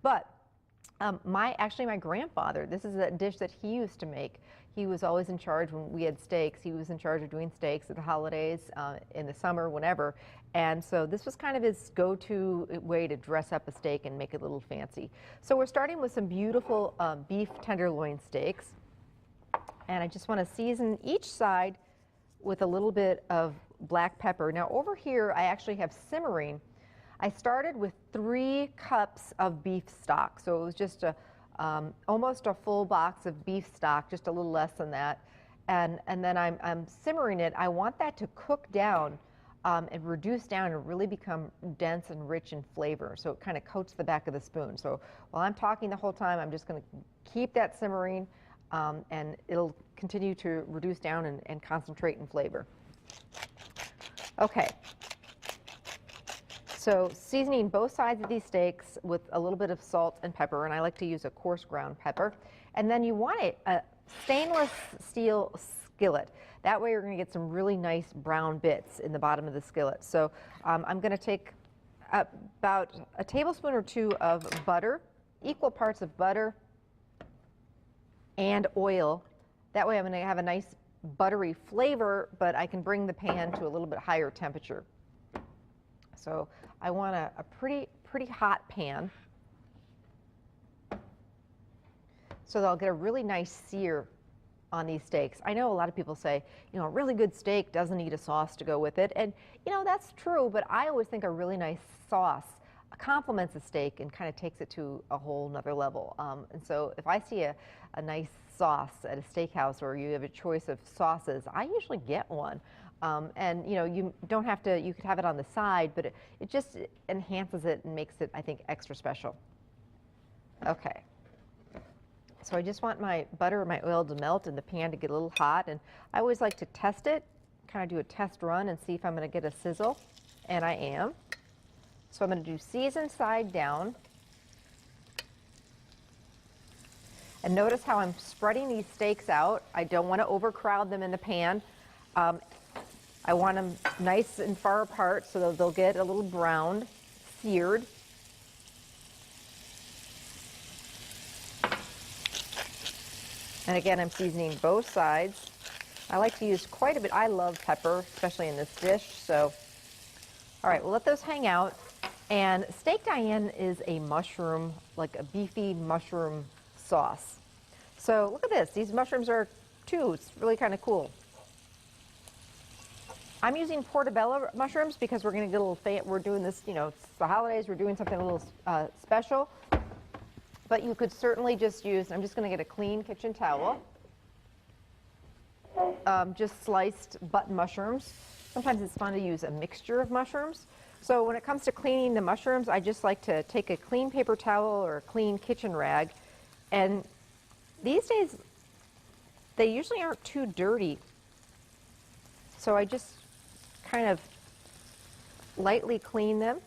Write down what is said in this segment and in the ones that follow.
But actually my grandfather, this is a dish that he used to make. He was always in charge when we had steaks. He was in charge of doing steaks at the holidays, in the summer, whenever. And so this was kind of his go-to way to dress up a steak and make it a little fancy. So we're starting with some beautiful beef tenderloin steaks. And I just want to season each side with a little bit of black pepper. Now over here I actually have simmering. I started with 3 cups of beef stock, so it was just almost a full box of beef stock, just a little less than that. And then I'm simmering it. I want that to cook down and reduce down and really become dense and rich in flavor, so it kind of coats the back of the spoon. So while I'm talking the whole time, I'm just going to keep that simmering, and it'll continue to reduce down and concentrate in flavor. Okay. So seasoning both sides of these steaks with a little bit of salt and pepper, and I like to use a coarse ground pepper. And then you want a stainless steel skillet. That way you're going to get some really nice brown bits in the bottom of the skillet. So I'm going to take about a tablespoon or 2 of butter, equal parts of butter and oil. That way I'm going to have a nice buttery flavor, but I can bring the pan to a little bit higher temperature. So I want a pretty hot pan, so that I'll get a really nice sear on these steaks. I know a lot of people say, you know, a really good steak doesn't need a sauce to go with it, and you know that's true, but I always think a really nice sauce complements a steak and kind of takes it to a whole nother level. And so if I see a nice sauce at a steakhouse, or you have a choice of sauces, I usually get one. And you know, you don't have to, you could have it on the side, but it just enhances it and makes it, I think, extra special. Okay. So I just want my butter or my oil to melt and the pan to get a little hot, and I always like to test it, kind of do a test run and see if I'm going to get a sizzle, and I am. So I'm going to do season side down. And notice how I'm spreading these steaks out. I don't want to overcrowd them in the pan. I want them nice and far apart so that they'll get a little browned, seared. And again, I'm seasoning both sides. I like to use quite a bit. I love pepper, especially in this dish. So, all right, we'll let those hang out. And steak Diane is a mushroom, like a beefy mushroom sauce. So look at this. These mushrooms are too. It's really kind of cool. I'm using portobello mushrooms because we're going to get a little we're doing this, you know, it's the holidays. We're doing something a little special. But you could certainly just use, I'm just going to get a clean kitchen towel. Just sliced button mushrooms. Sometimes it's fun to use a mixture of mushrooms. So when it comes to cleaning the mushrooms, I just like to take a clean paper towel or a clean kitchen rag. And these days, they usually aren't too dirty. So I just kind of lightly clean them.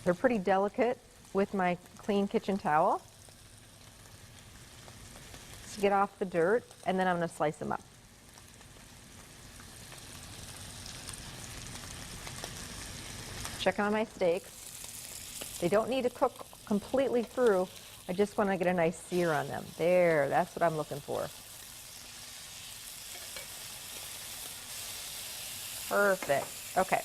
They're pretty delicate with my clean kitchen towel. To get off the dirt, and then I'm going to slice them up. Check on my steaks. They don't need to cook completely through. I just want to get a nice sear on them. There, that's what I'm looking for. Perfect. Okay.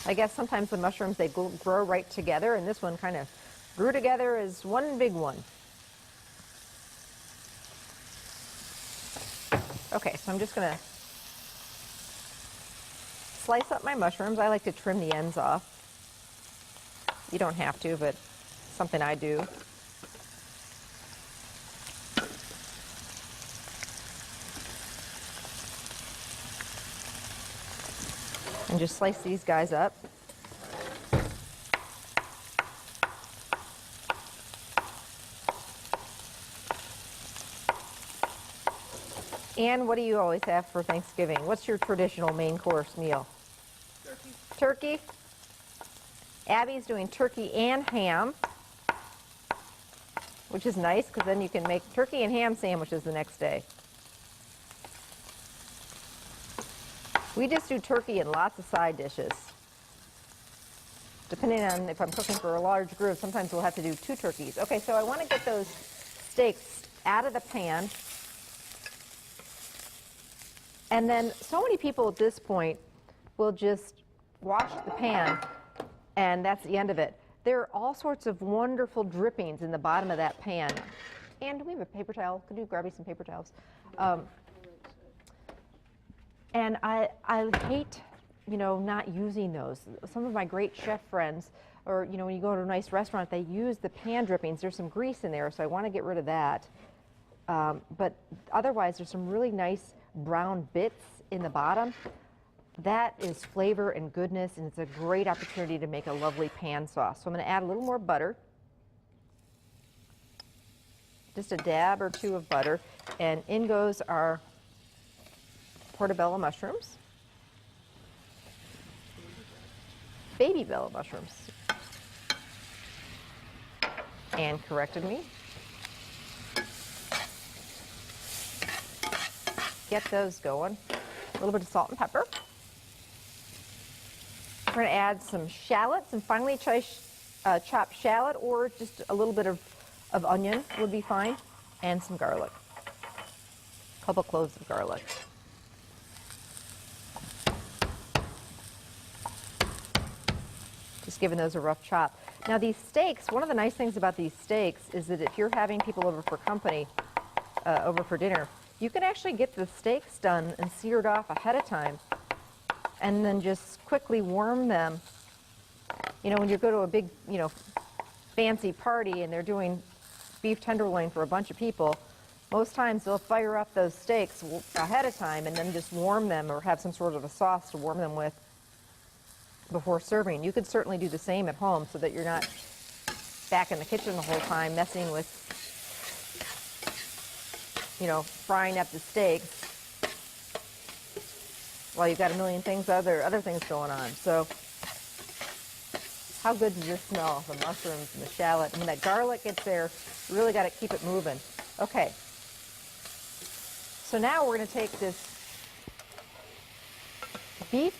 I guess sometimes the mushrooms, they grow right together, and this one kind of grew together as one big one. Okay, so I'm just going to slice up my mushrooms. I like to trim the ends off. You don't have to, but something I do. And just slice these guys up. And what do you always have for Thanksgiving? What's your traditional main course meal? Turkey. Turkey. Abby's doing turkey and ham, which is nice because then you can make turkey and ham sandwiches the next day. We just do turkey and lots of side dishes. Depending on if I'm cooking for a large group, sometimes we'll have to do 2 turkeys. Okay, so I want to get those steaks out of the pan. And then so many people at this point will just wash the pan, and that's the end of it. There are all sorts of wonderful drippings in the bottom of that pan. And do we have a paper towel? Could you grab me some paper towels? And I hate, not using those. Some of my great chef friends, or, when you go to a nice restaurant, they use the pan drippings. There's some grease in there, so I want to get rid of that. But otherwise, there's some really nice brown bits in the bottom. That is flavor and goodness, and it's a great opportunity to make a lovely pan sauce. So I'm going to add a little more butter. Just a dab or 2 of butter, and in goes our portobello mushrooms, baby bella mushrooms, and corrected me. Get those going. A little bit of salt and pepper. We're going to add some shallots, some finely chopped shallot, or just a little bit of onion would be fine, and some garlic. A couple cloves of garlic. Just giving those a rough chop. Now these steaks, one of the nice things about these steaks is that if you're having people over for company, over for dinner, you can actually get the steaks done and seared off ahead of time, and then just quickly warm them. When you go to a big, fancy party and they're doing beef tenderloin for a bunch of people, most times they'll fire up those steaks ahead of time and then just warm them, or have some sort of a sauce to warm them with before serving. You could certainly do the same at home so that you're not back in the kitchen the whole time messing with, frying up the steaks while you've got a million things, other things going on. So how good does this smell? The mushrooms and the shallot. And when that garlic gets there, you really got to keep it moving. Okay. So now we're going to take this beef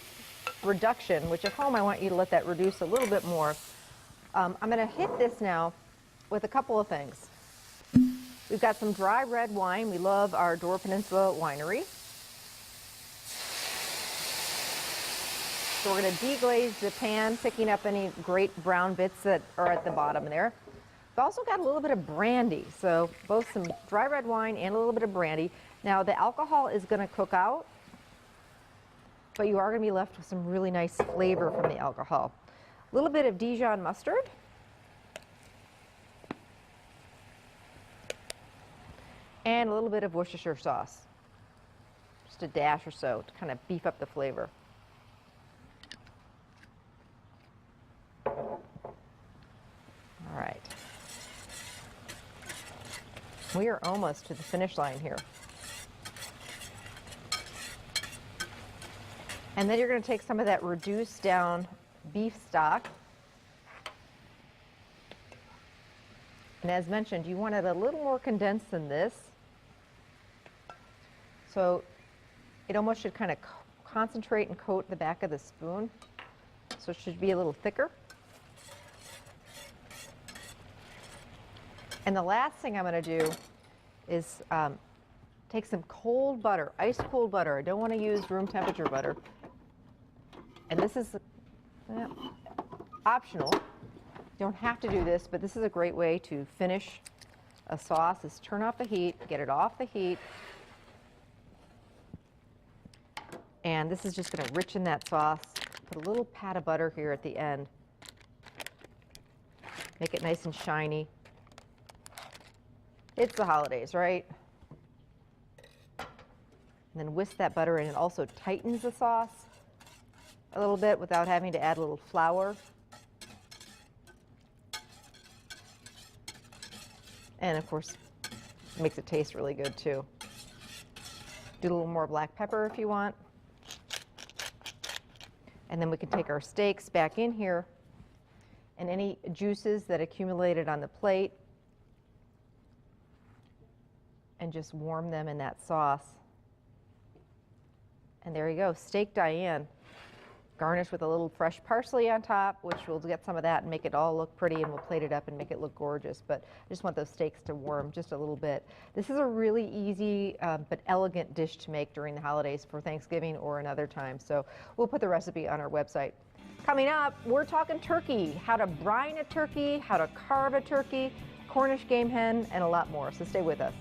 reduction, which at home I want you to let that reduce a little bit more. I'm going to hit this now with a couple of things. We've got some dry red wine. We love our Door Peninsula winery. So we're going to deglaze the pan, picking up any great brown bits that are at the bottom there. We've also got a little bit of brandy, so both some dry red wine and a little bit of brandy. Now the alcohol is going to cook out, but you are going to be left with some really nice flavor from the alcohol. A little bit of Dijon mustard. And a little bit of Worcestershire sauce. Just a dash or so to kind of beef up the flavor. All right. We are almost to the finish line here. And then you're going to take some of that reduced down beef stock. And as mentioned, you want it a little more condensed than this. So it almost should kind of concentrate and coat the back of the spoon. So it should be a little thicker. And the last thing I'm going to do is take some cold butter, ice cold butter. I don't want to use room temperature butter. And this is optional. You don't have to do this, but this is a great way to finish a sauce, is turn off the heat, get it off the heat. And this is just going to richen that sauce. Put a little pat of butter here at the end. Make it nice and shiny. It's the holidays, right? And then whisk that butter in. It also tightens the sauce a little bit without having to add a little flour. And of course, it makes it taste really good too. Do a little more black pepper if you want. And then we can take our steaks back in here, and any juices that accumulated on the plate, and just warm them in that sauce. And there you go, steak Diane. Garnish with a little fresh parsley on top, which we'll get some of that and make it all look pretty, and we'll plate it up and make it look gorgeous. But I just want those steaks to warm just a little bit. This is a really easy but elegant dish to make during the holidays for Thanksgiving or another time. So we'll put the recipe on our website. Coming up, we're talking turkey, how to brine a turkey, how to carve a turkey, Cornish game hen, and a lot more. So stay with us.